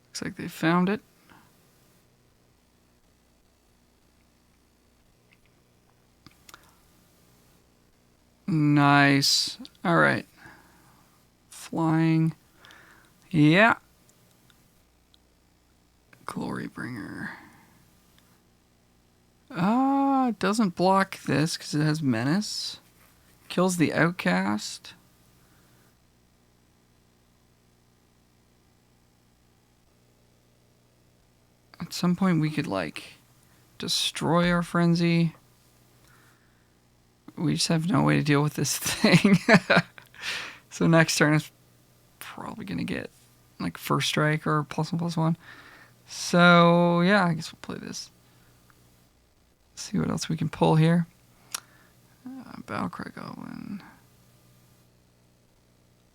Looks like they found it. Nice. All right. Flying. Yeah. Glorybringer. It doesn't block this because it has Menace. Kills the Outcast. At some point we could, like, destroy our Frenzy. We just have no way to deal with this thing. So next turn is probably going to get, like, First Strike or +1/+1. So, yeah, I guess we'll play this. See what else we can pull here. Battlecry Goblin.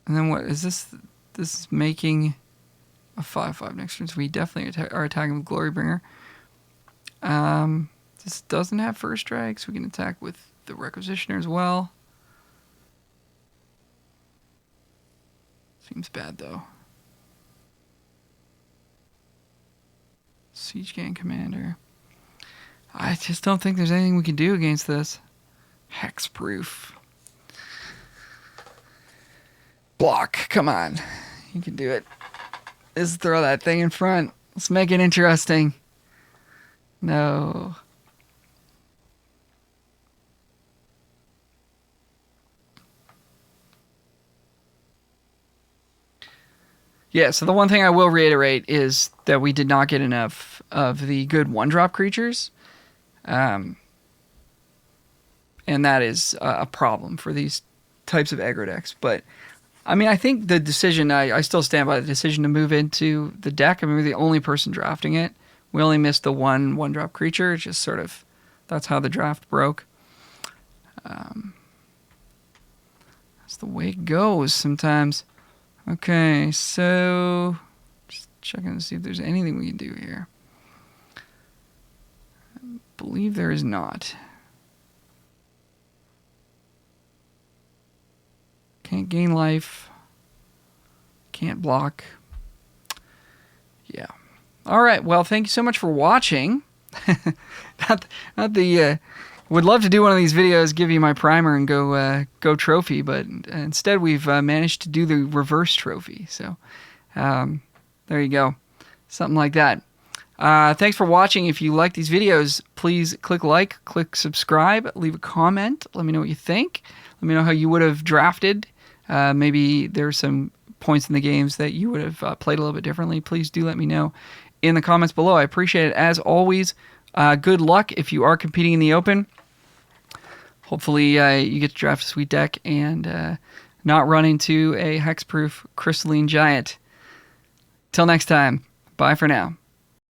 And then what is this? This is making a 5/5 next turn. So we definitely are attacking with Glorybringer. This doesn't have First Strike, so we can attack with the Requisitioner as well. Seems bad though. Siege Gang Commander. I just don't think there's anything we can do against this. Hexproof. Block. Come on. You can do it. Just throw that thing in front. Let's make it interesting. No. Yeah, so the one thing I will reiterate is that we did not get enough of the good 1-drop creatures. And that is a problem for these types of aggro decks. But, I mean, I think the decision, I still stand by the decision to move into the deck. I mean, we're the only person drafting it. We only missed the 1-drop creature. It's just sort of, that's how the draft broke. That's the way it goes sometimes. Okay, so just checking to see if there's anything we can do here. I believe there is not. Can't gain life. Can't block. Yeah. All right. Well, thank you so much for watching. Would love to do one of these videos, give you my primer, and go trophy, but instead we've managed to do the reverse trophy. So there you go, something like that. Thanks for watching. If you like these videos, please click like, click subscribe, leave a comment. Let me know what you think. Let me know how you would have drafted. Maybe there's some points in the games that you would have played a little bit differently. Please do let me know in the comments below. I appreciate it as always. Good luck if you are competing in the Open. Hopefully you get to draft a sweet deck and not run into a hexproof crystalline giant. Till next time, bye for now.